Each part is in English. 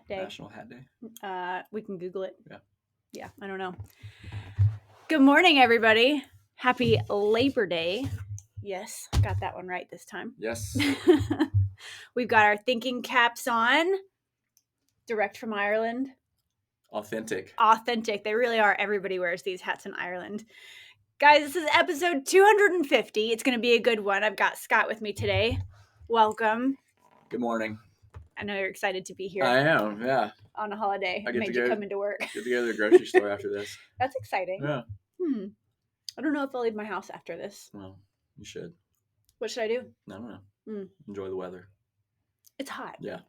Day. National Hat Day. We can Google it. Yeah, I don't know. Good morning, everybody. Happy Labor Day. Yes, got that one right this time. Yes. We've got our thinking caps on. Direct from Ireland. Authentic. They really are. Everybody wears these hats in Ireland. Guys, this is episode 250. It's going to be a good one. I've got Scott with me today. Welcome. Good morning. I know you're excited to be here. I am, yeah. On a holiday. I get made to you go- come into work. Get to go to the grocery store after this. That's exciting. Yeah. I don't know if I'll leave my house after this. Well, you should. What should I do? I don't know. Enjoy the weather. It's hot. Yeah.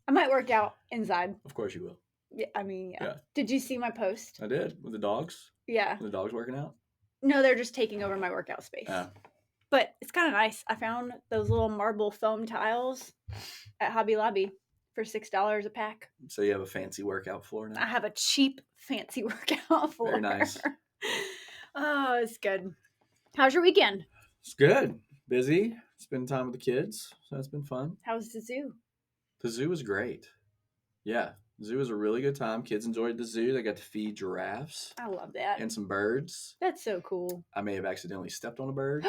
I might work out inside. Of course you will. Yeah, I mean, yeah. Yeah. Did you see my post? I did. With the dogs? Yeah. Were the dogs working out? No, they're just taking over my workout space. Yeah. But it's kind of nice. I found those little marble foam tiles at Hobby Lobby for $6 a pack. So you have a fancy workout floor now? I have a cheap, fancy workout floor. Very nice. Oh, it's good. How's your weekend? It's good. Busy. Spending time with the kids. So it's been fun. How was the zoo? The zoo was great. Yeah. The zoo was a really good time. Kids enjoyed the zoo. They got to feed giraffes. I love that. And some birds. That's so cool. I may have accidentally stepped on a bird.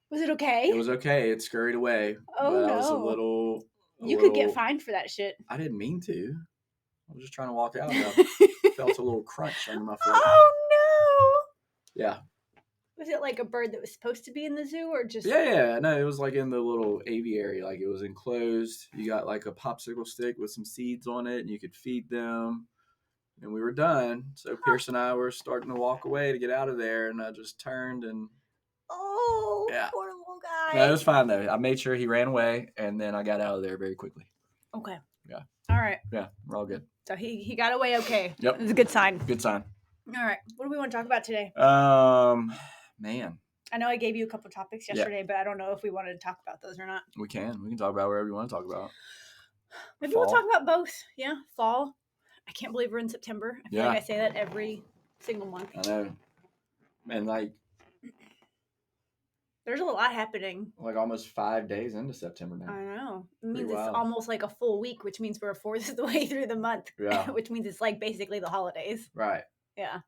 Was it okay? It was okay. It scurried away. Oh, but no. I was a little... You could get fined for that shit. I didn't mean to. I was just trying to walk out. I felt a little crunch under my foot. Oh, no. Yeah. Was it like a bird that was supposed to be in the zoo or just... Yeah. No, it was like in the little aviary. Like it was enclosed. You got like a popsicle stick with some seeds on it and you could feed them. And we were done. So Pierce and I were starting to walk away to get out of there. And I just turned and... Oh, yeah. Poor little guy. No, it was fine though. I made sure he ran away and then I got out of there very quickly. Okay. Yeah. All right. Yeah, we're all good. So he got away okay. Yep. It's a good sign. Good sign. All right. What do we want to talk about today? Man. I know I gave you a couple topics yesterday, but I don't know if we wanted to talk about those or not. We can talk about wherever you want to talk about. Maybe Fall. we'll talk about both. Yeah. Fall. I can't believe we're in September. I feel like I say that every single month. I know. And like there's a lot happening. Like almost 5 days into September now. I know. It means it's wild. almost like a full week, which means we're a fourth of the way through the month. Yeah. Which means it's like basically the holidays. Right. Yeah.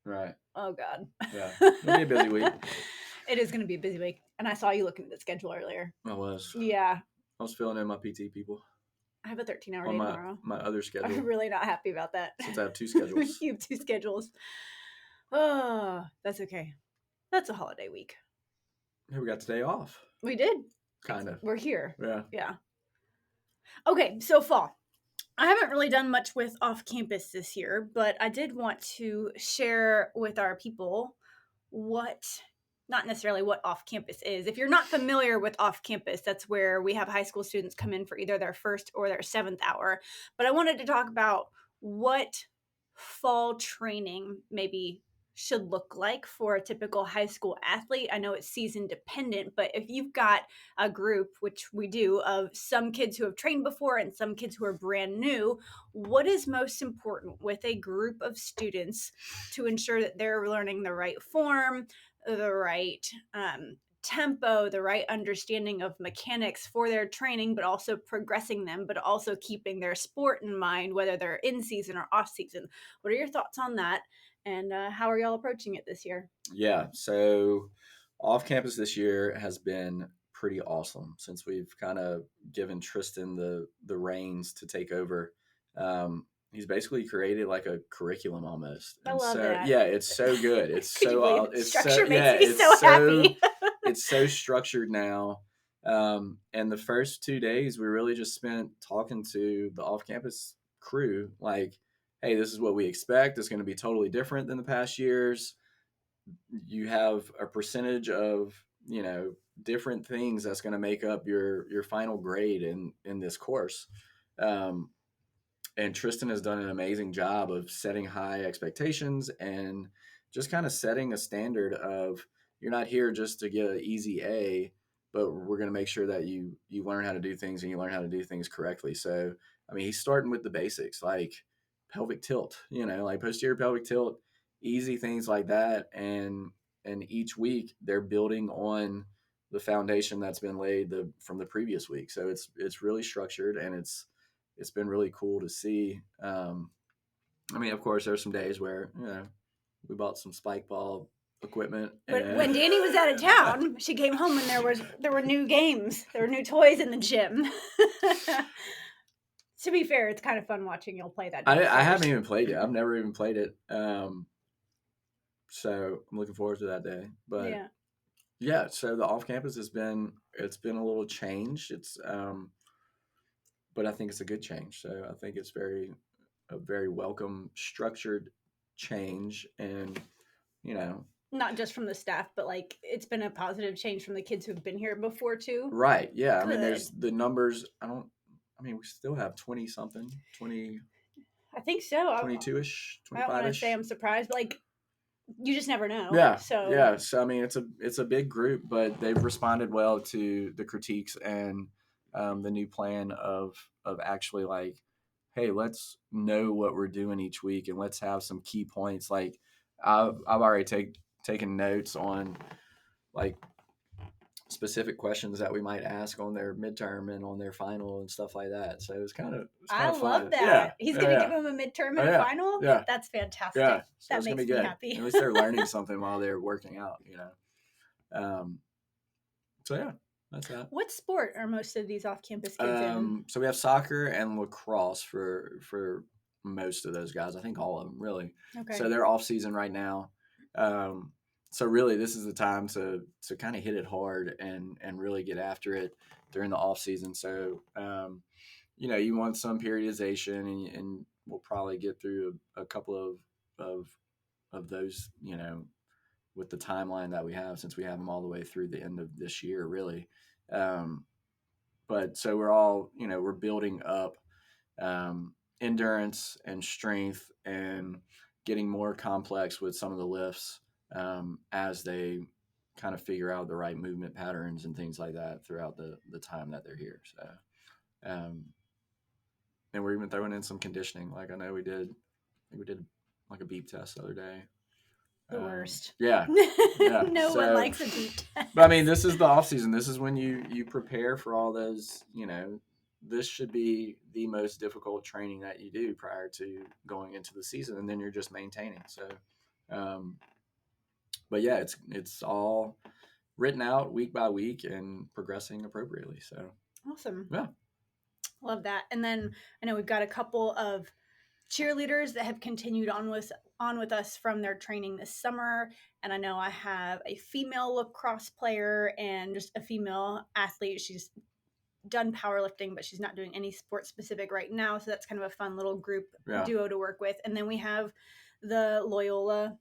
Right. Oh, God. Yeah. It'll be a busy week. It is going to be a busy week. And I saw you looking at the schedule earlier. I was. Yeah. I was filling in my PT people. I have a 13-hour day On tomorrow. my other schedule. I'm really not happy about that. Since I have two schedules. You have two schedules. Oh, that's okay. That's a holiday week. Yeah, we got today off. We did. Kind of. We're here. Yeah. Yeah. Okay, so fall. I haven't really done much with off-campus this year, but I did want to share with our people not necessarily what off-campus is. If you're not familiar with off-campus, that's where we have high school students come in for either their first or their 7th hour. But I wanted to talk about what fall training maybe should look like for a typical high school athlete. I know it's season dependent, but if you've got a group, which we do, of some kids who have trained before and some kids who are brand new, what is most important with a group of students to ensure that they're learning the right form, the right tempo, the right understanding of mechanics for their training, but also progressing them, but also keeping their sport in mind, whether they're in season or off season? What are your thoughts on that? And how are y'all approaching it this year? Yeah, so off campus this year has been pretty awesome since we've kind of given Tristan the reins to take over. He's basically created like a curriculum almost. I love that. Yeah, it's so good. It's so structure makes me so happy. It's so structured now. And the first 2 days we really just spent talking to the off campus crew, like, hey, this is what we expect. It's going to be totally different than the past years. You have a percentage of, different things that's going to make up your final grade in this course. And Tristan has done an amazing job of setting high expectations and just kind of setting a standard of, you're not here just to get an easy A, but we're going to make sure that you learn how to do things and you learn how to do things correctly. So, I mean, he's starting with the basics, like pelvic tilt, like posterior pelvic tilt, easy things like that. And each week they're building on the foundation that's been laid from the previous week. So it's really structured, and it's been really cool to see. I mean, of course, there's some days where we bought some spike ball equipment, But and when Danny was out of town, she came home and there were new games. There were new toys in the gym. To be fair, it's kind of fun watching y'all play that downstairs. I haven't even played it. I've never even played it. So I'm looking forward to that day. But yeah, so the off campus it's been a little change. But I think it's a good change. So I think it's a very welcome, structured change, and not just from the staff, but like it's been a positive change from the kids who've been here before too. Right. Yeah. Good. I mean, there's the numbers. We still have 20 something, 20. I think so. 22-ish, 25-ish. I don't want to say I'm surprised, but like you just never know. Yeah. So yeah. So I mean, it's a big group, but they've responded well to the critiques and the new plan of actually like, hey, let's know what we're doing each week and let's have some key points. Like I've already taken notes on like specific questions that we might ask on their midterm and on their final and stuff like that. So it was kind of I fun. love that. Yeah. He's gonna give them a midterm and a final. Yeah. That's fantastic. Yeah. So that makes me happy. At least they're learning something while they're working out, So yeah, that's that. What sport are most of these off-campus kids in? So we have soccer and lacrosse for most of those guys. I think all of them really. Okay. So they're off season right now. So really, this is the time to kind of hit it hard and really get after it during the off season. So you want some periodization, and we'll probably get through a couple of those, with the timeline that we have, since we have them all the way through the end of this year, really. But so we're all, we're building up endurance and strength and getting more complex with some of the lifts as they kind of figure out the right movement patterns and things like that throughout the time that they're here. So, and we're even throwing in some conditioning. Like I know we did like a beep test the other day. The worst. Yeah. No one likes a beep test. But I mean, this is the off season. This is when you prepare for all those, this should be the most difficult training that you do prior to going into the season, and then you're just maintaining. So, but yeah, it's all written out week by week and progressing appropriately. So awesome. Yeah. Love that. And then I know we've got a couple of cheerleaders that have continued on with us from their training this summer. And I know I have a female lacrosse player and just a female athlete. She's done powerlifting, but she's not doing any sport specific right now. So that's kind of a fun little group duo to work with. And then we have the Loyola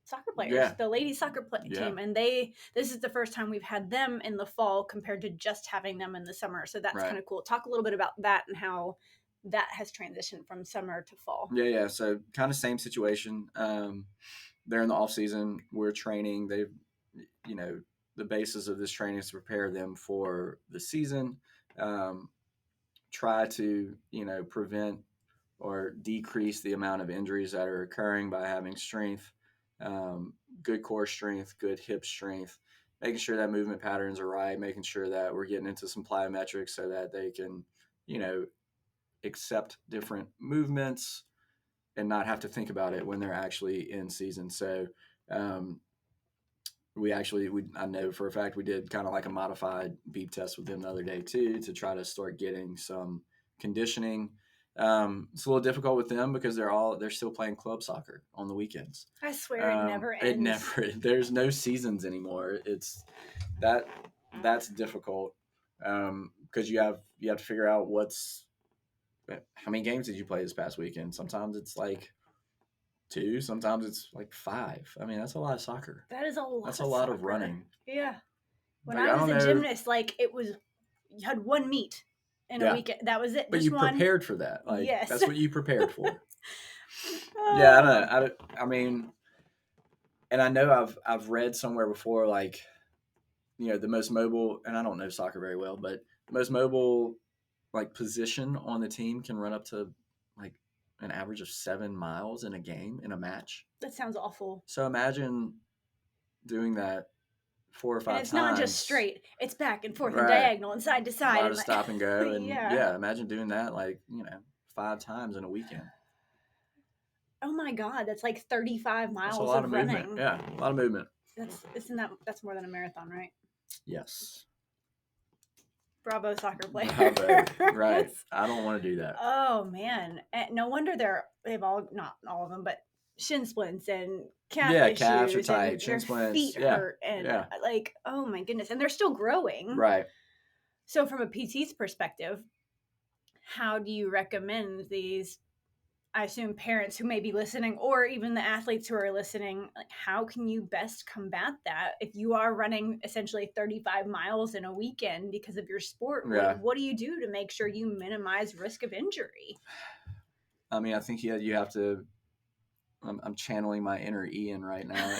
soccer players, the ladies soccer team, and this is the first time we've had them in the fall compared to just having them in the summer. So that's kind of cool. Talk a little bit about that and how that has transitioned from summer to fall. Yeah. So kind of same situation. They're in the off season. We're training. They've, the basis of this training is to prepare them for the season. Try to, prevent or decrease the amount of injuries that are occurring by having strength, good core strength, good hip strength, making sure that movement patterns are right, making sure that we're getting into some plyometrics so that they can, accept different movements and not have to think about it when they're actually in season. So I know for a fact we did kind of like a modified beep test with them the other day too, to try to start getting some conditioning. It's a little difficult with them because they're still playing club soccer on the weekends. I swear it never ends. There's no seasons anymore. That's difficult because you have to figure out how many games did you play this past weekend? Sometimes it's like 2, sometimes it's like 5. I mean, that's a lot of soccer. That is a lot. That's a lot of running. Yeah. When I was a gymnast, you had one meet in a weekend. That was it. But you prepared for that. Like, yes. That's what you prepared for. Yeah, I don't know. I mean, and I know I've read somewhere before, like, the most mobile, and I don't know soccer very well, but the most mobile, like, position on the team can run up to, like, an average of 7 miles in a game, in a match. That sounds awful. So imagine doing that 4 or And 5 it's not just times. straight; it's back and forth and Right. diagonal and side to A side lot and of like, stop and go, and yeah. yeah, imagine doing that like 5 times in a weekend. Oh my God, that's like 35 That's a miles lot of of movement. running. Yeah, a lot of movement. That's more than a marathon, right? Yes. Bravo, soccer Bravo. Right. players. I don't want to do that. Oh man, no wonder they've all, not all of them, but shin splints and calf Yeah, calves are issues and tight, shin their splints. feet Yeah. hurt and Yeah. like, oh my goodness, and they're still growing. Right. So from a PT's perspective, how do you recommend these, I assume, parents who may be listening, or even the athletes who are listening, like how can you best combat that if you are running essentially 35 miles in a weekend because of your sport? Yeah. What do you do to make sure you minimize risk of injury? I mean, I think you have to. I'm channeling my inner Ian right now.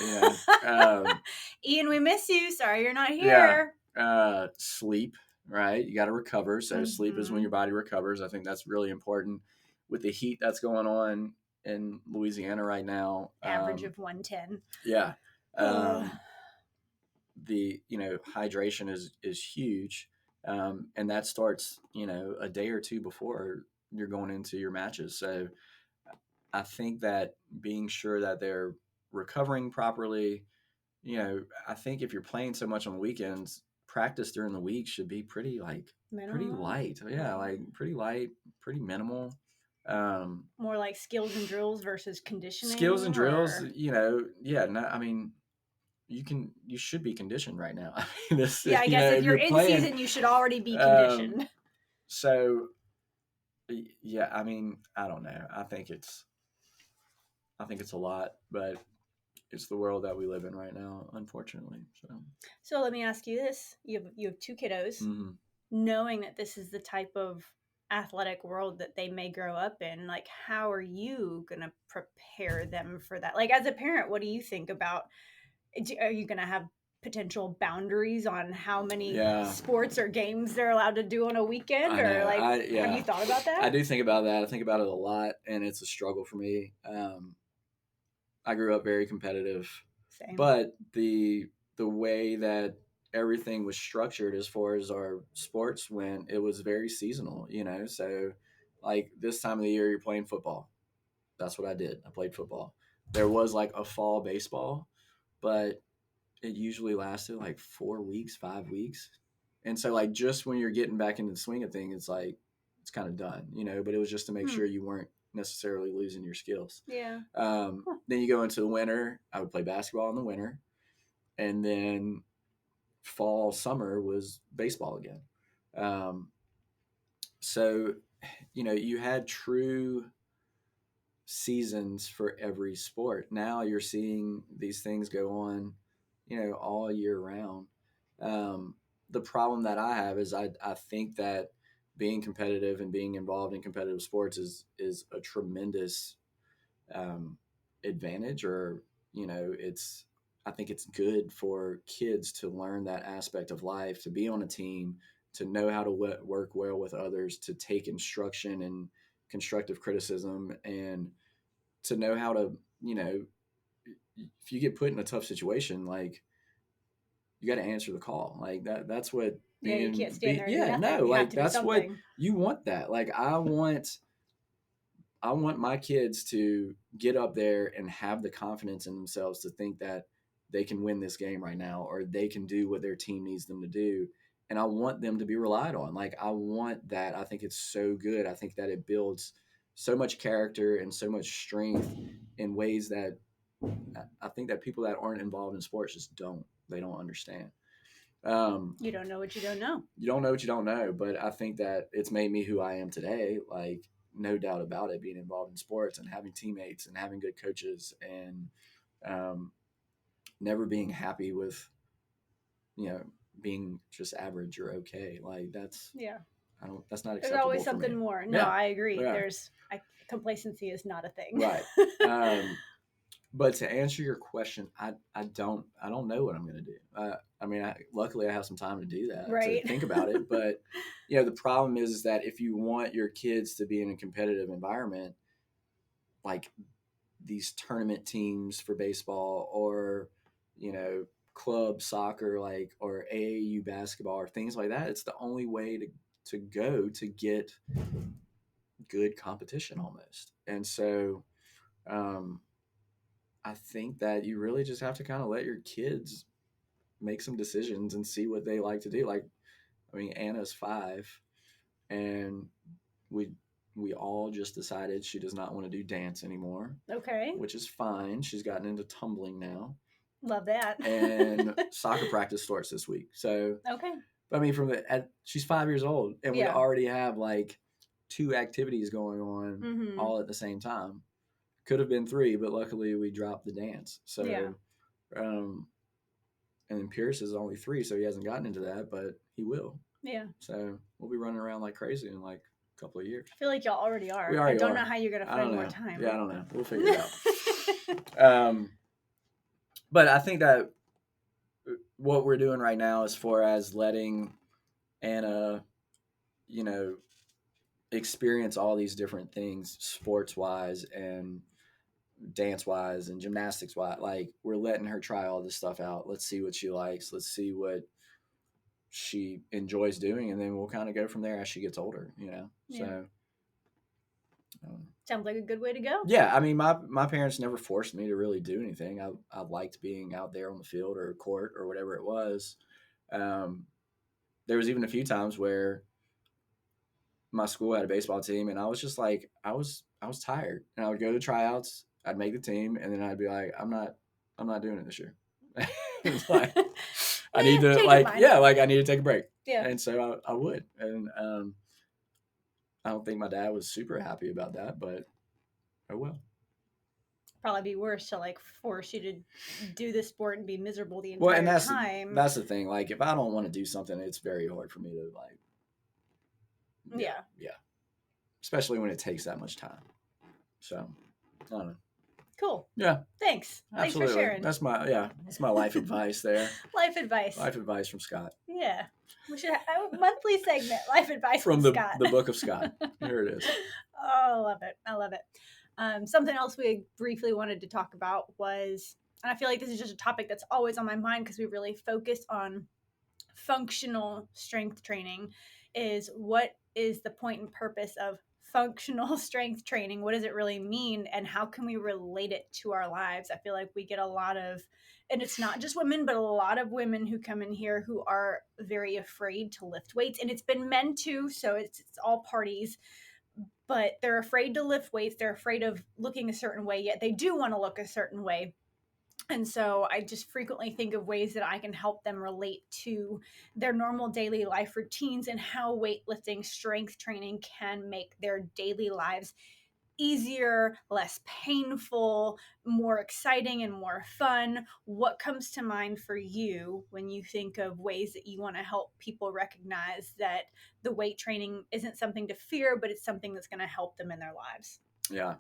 Ian, we miss you. Sorry you're not Yeah. here. Sleep. Right. You got to recover. So sleep is when Mm-hmm. your body recovers. I think that's really important with the heat that's going on in Louisiana right now. Average of 110. Yeah. Ugh. The hydration is huge, and that starts a day or two before you're going into your matches. So I think that being sure that they're recovering properly, I think if you're playing so much on the weekends, practice during the week should be pretty Minimal. light. Yeah, like pretty light, pretty minimal. Um, More like skills and drills versus Skills and conditioning, drills, or yeah. No, I mean, you should be conditioned right now. I mean, this, yeah, I guess if if you're you're in playing, season, you should already be um, conditioned. so yeah. I mean, I don't know. I think it's a lot, but it's the world that we live in right now, unfortunately. So, So let me ask you this: you have two kiddos, mm-hmm. knowing that this is the type of athletic world that they may grow up in. Like, how are you gonna prepare them for that? Like, as a parent, what do you think about? Are you gonna have potential boundaries on how many Yeah, sports or games they're allowed to do on a weekend, I or know. like, have you Yeah, thought about I that? do think about that. I think about it a lot, and it's a struggle for me. I grew up very competitive, Same. but the way that everything was structured as far as our sports went, it was very seasonal. So like this time of the year, you're playing football. That's what I did. I played football. There was like a fall baseball, but it usually lasted like 4 weeks, 5 weeks. And so like just when you're getting back into the swing of things, it's like it's kind of done, but it was just to make Hmm. sure you weren't necessarily losing your skills. Yeah. Huh. Then you go into the winter. I would play basketball in the winter, and then fall, summer was baseball again. Um, so you had true seasons for every sport. Now you're seeing these things go on, all year round. Um, the problem that I have is I think that being competitive and being involved in competitive sports is a tremendous um, advantage, or it's I think it's good for kids to learn that aspect of life, to be on a team, to know how to work well with others, to take instruction and constructive criticism, and to know how to, if you get put in a tough situation, like you got to answer the call. Like that's what Yeah, you can't stand there and do yeah, nothing. no, You have like to do that's what something. you want. That like I want my kids to get up there and have the confidence in themselves to think that they can win this game right now, or they can do what their team needs them to do. And I want them to be relied on. Like I want that. I think it's so good. I think that it builds so much character and so much strength in ways that I think that people that aren't involved in sports just don't. They don't understand. You don't know what you don't know. You don't know what you don't know, but I think that it's made me who I am today. Like, no doubt about it, being involved in sports and having teammates and having good coaches, and um, never being happy with, you know, being just average or okay. Like Yeah. that's not There's always acceptable for me. something more. No, Yeah. I agree. Yeah. Complacency is not a thing. Right. But to answer your question, I don't know what I'm going to do. I mean, luckily I have some time to do that, to Right. think about it. But the problem is that if you want your kids to be in a competitive environment, like these tournament teams for baseball, or club soccer, like, or AAU basketball or things like that. It's the only way to go to get good competition almost. And so um, I think that you really just have to kind of let your kids make some decisions and see what they like to do. Like, I mean, Anna's 5, and we we all just decided she does not want to do dance anymore, Okay. which is fine. She's gotten into tumbling now, Love that. and soccer practice starts this week. So, Okay. I mean, she's 5 years old, and we Yeah. already have like 2 activities going on Mm-hmm. all at the same time. Could have been 3, but luckily we dropped the dance. So, Yeah. and then Pierce is only 3, so he hasn't gotten into that, but he will. Yeah. So we'll be running around like crazy in like a couple of years. I feel like y'all already are. We already I don't are. know how you're gonna I find don't more know. time. Yeah, I don't know. We'll figure it out. But I think that what we're doing right now, as far as letting Anna, you know, experience all these different things, sports wise and dance wise and gymnastics wise, like, we're letting her try all this stuff out. Let's see what she likes. Let's see what she enjoys doing, and then we'll kind of go from there as she gets older, you know. Yeah. So Sounds like a good way to go. yeah, I mean, my parents never forced me to really do anything. I liked being out there on the field or court or whatever it was. Um, there was even a few times where my school had a baseball team, and I was just like, I was tired, and I would go to tryouts. I'd make the team, and then I'd be like, I'm not doing it this year. It's like, I need to, like, yeah, like, I need to take a break. Yeah. And so I would, and I don't think my dad was super happy about that, but oh well. Probably be worse to like force you to do the sport and be miserable the Well, and entire time. that's the thing. Like, if I don't want to do something, it's very hard for me to, like, Yeah. especially when it takes that much time. So I don't know. Cool. Yeah, Thanks. absolutely. Thanks for sharing. That's my life advice there. Life advice. Life advice from Scott. Yeah. We should have a monthly segment, life advice From from Scott. the book of Scott. Here it is. Oh, I love it. I love it. Something else we briefly wanted to talk about was, and I feel like this is just a topic that's always on my mind because we really focus on functional strength training, is what is the point and purpose of functional strength training? What does it really mean? And how can we relate it to our lives? I feel like we get a lot of, and it's not just women, but a lot of women who come in here who are very afraid to lift weights. And it's been men too, so it's all parties. But they're afraid to lift weights. They're afraid of looking a certain way, yet they do want to look a certain way. And so I just frequently think of ways that I can help them relate to their normal daily life routines and how weightlifting, strength training can make their daily lives easier, less painful, more exciting, and more fun. What comes to mind for you when you think of ways that you want to help people recognize that the weight training isn't something to fear, but it's something that's going to help them in their lives? Yeah.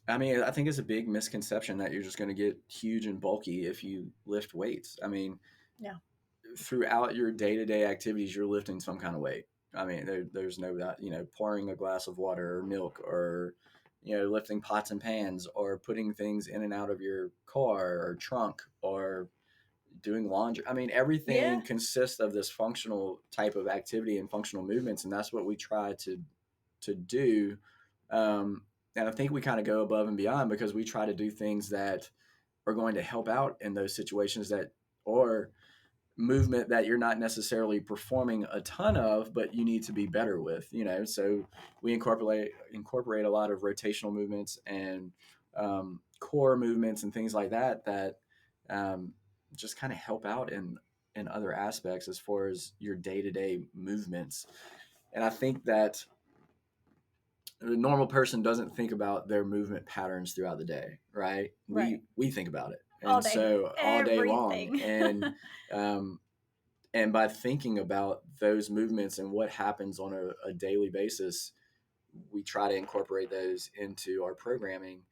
I mean, I think it's a big misconception that you're just going to get huge and bulky if you lift weights. I mean, yeah, throughout your day-to-day activities, you're lifting some kind of weight. I mean, there's no doubt, pouring a glass of water or milk, or, lifting pots and pans, or putting things in and out of your car or trunk, or doing laundry. I mean, everything consists of this functional type of activity and functional movements. And that's what we try to do. And I think we kind of go above and beyond because we try to do things that are going to help out in those situations, or movement that you're not necessarily performing a ton of, but you need to be better with, so we incorporate a lot of rotational movements and core movements and things like that just kind of help out in other aspects as far as your day-to-day movements. And I think that the normal person doesn't think about their movement patterns throughout the day, right? We think about it, and all day, so all day everything. long, and by thinking about those movements and what happens on a daily basis, we try to incorporate those into our programming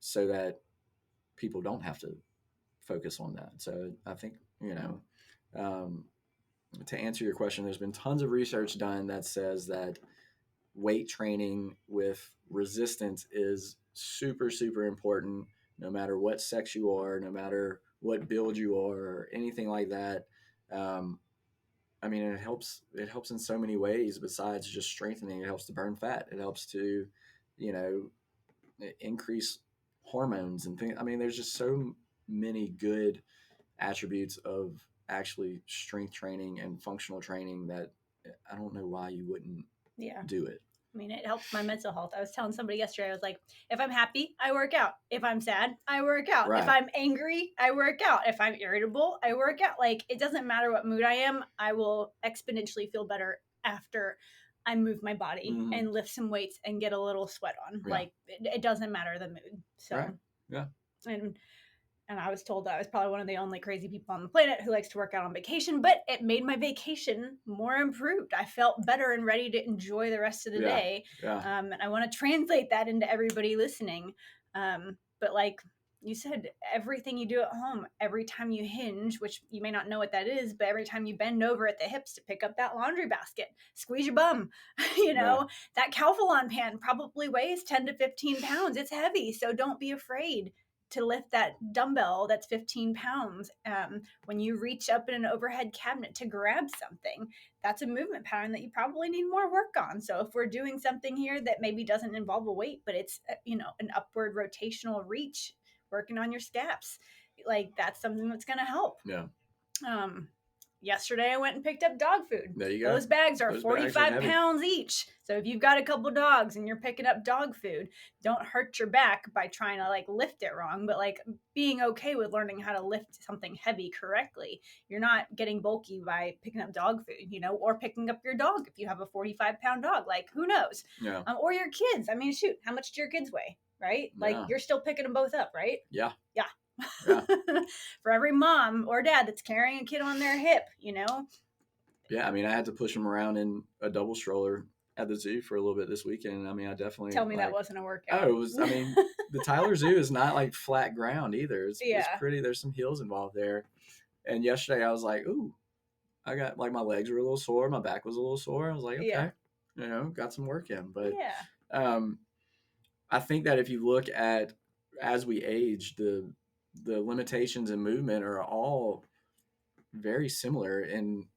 so that people don't have to focus on that. So I think, to answer your question, there's been tons of research done that says that weight training with resistance is super, super important, no matter what sex you are, no matter what build you are or anything like that. I mean, it helps. It helps in so many ways besides just strengthening. It helps to burn fat. It helps to, you know, increase hormones and things. I mean, there's just so many good attributes of actually strength training and functional training that I don't know why you wouldn't Yeah. do it. I mean, it helps my mental health. I was telling somebody yesterday, I was like, if I'm happy, I work out. If I'm sad, I work out. Right. If I'm angry, I work out. If I'm irritable, I work out. Like, it doesn't matter what mood I am, I will exponentially feel better after I move my body and lift some weights and get a little sweat on. Yeah. Like, it doesn't matter the mood. So, right. Yeah. And I was told that I was probably one of the only crazy people on the planet who likes to work out on vacation, but it made my vacation more improved. I felt better and ready to enjoy the rest of the day. Yeah. And I want to translate that into everybody listening. But like you said, everything you do at home, every time you hinge, which you may not know what that is, but every time you bend over at the hips to pick up that laundry basket, squeeze your bum, that Calphalon pan probably weighs 10 to 15 pounds. It's heavy. So don't be afraid to lift that dumbbell that's 15 pounds. When you reach up in an overhead cabinet to grab something, that's a movement pattern that you probably need more work on. So if we're doing something here that maybe doesn't involve a weight, but it's, an upward rotational reach, working on your scaps, like that's something that's going to help. Yeah. Yesterday I went and picked up dog food. There you go. Those bags are Those 45 bags are pounds each. So if you've got a couple dogs and you're picking up dog food, don't hurt your back by trying to like lift it wrong, but like being okay with learning how to lift something heavy correctly. You're not getting bulky by picking up dog food, or picking up your dog if you have a 45-pound dog. Like, who knows? Yeah. Or your kids. I mean, shoot, how much do your kids weigh, right? Like, you're still picking them both up, right? Yeah. Yeah. Yeah. For every mom or dad that's carrying a kid on their hip, Yeah, I mean, I had to push him around in a double stroller at the zoo for a little bit this weekend. I mean, I definitely tell me that wasn't a workout. Oh, it was. I mean, the Tyler Zoo is not like flat ground either. It's pretty. There's some hills involved there. And yesterday I was like, ooh, I got like my legs were a little sore, my back was a little sore. I was like, okay, got some work in. But I think that if you look at as we age, the limitations in movement are all very similar in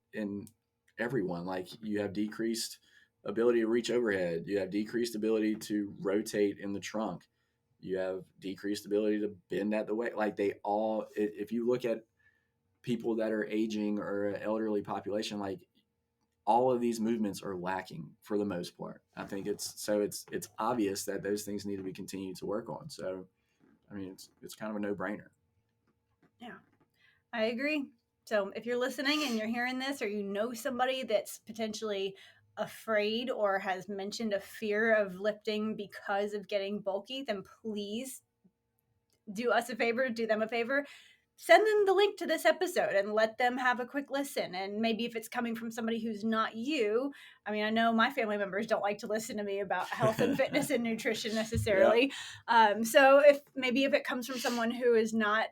everyone. Like, you have decreased ability to reach overhead, you have decreased ability to rotate in the trunk, you have decreased ability to bend at the waist. Like, they all, if you look at people that are aging or an elderly population, like, all of these movements are lacking for the most part. I think it's obvious that those things need to be continued to work on. So I mean, it's kind of a no-brainer. Yeah, I agree. So if you're listening and you're hearing this, or you know somebody that's potentially afraid or has mentioned a fear of lifting because of getting bulky, then please do us a favor, do them a favor. Send them the link to this episode and let them have a quick listen. And maybe if it's coming from somebody who's not you, I mean, I know my family members don't like to listen to me about health and fitness and nutrition necessarily. Yeah. So if it comes from someone who is not,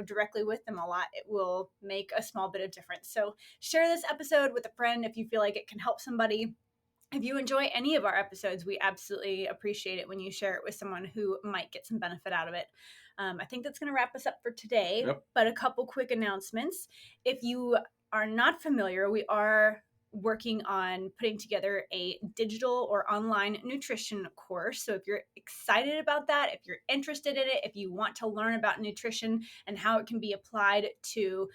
directly with them a lot, it will make a small bit of difference. So share this episode with a friend if you feel like it can help somebody. If you enjoy any of our episodes, we absolutely appreciate it when you share it with someone who might get some benefit out of it. I think that's going to wrap us up for today, but a couple quick announcements. If you are not familiar, we are working on putting together a digital or online nutrition course. So if you're excited about that, if you're interested in it, if you want to learn about nutrition and how it can be applied to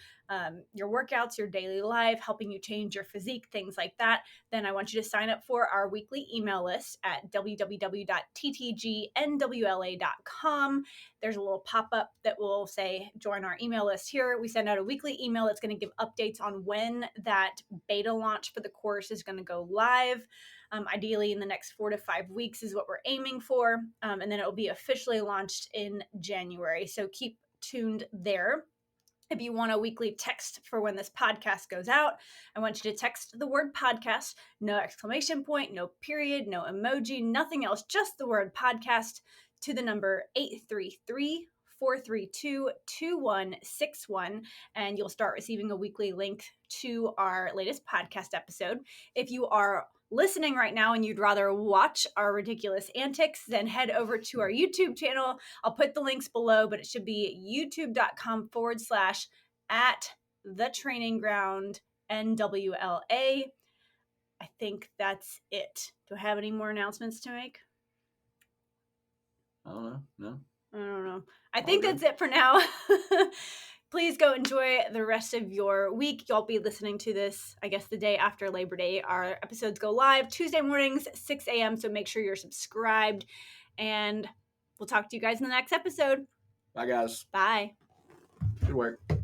your workouts, your daily life, helping you change your physique, things like that, then I want you to sign up for our weekly email list at www.ttgnwla.com. There's a little pop-up that will say, join our email list here. We send out a weekly email that's going to give updates on when that beta launch for the course is going to go live. Ideally in the next 4 to 5 weeks is what we're aiming for. And then it will be officially launched in January. So keep tuned there. If you want a weekly text for when this podcast goes out, I want you to text the word podcast, no exclamation point, no period, no emoji, nothing else, just the word podcast to the number 833 432-2161, and you'll start receiving a weekly link to our latest podcast episode. If you are listening right now and you'd rather watch our ridiculous antics, then head over to our YouTube channel. I'll put the links below, but it should be youtube.com/@the training ground NWLA. I think that's it. Do I have any more announcements to make? I don't know. No. I don't know. I think that's it for now. Please go enjoy the rest of your week. Y'all be listening to this, I guess, the day after Labor Day. Our episodes go live Tuesday mornings, 6 a.m. So make sure you're subscribed. And we'll talk to you guys in the next episode. Bye, guys. Bye. Good work.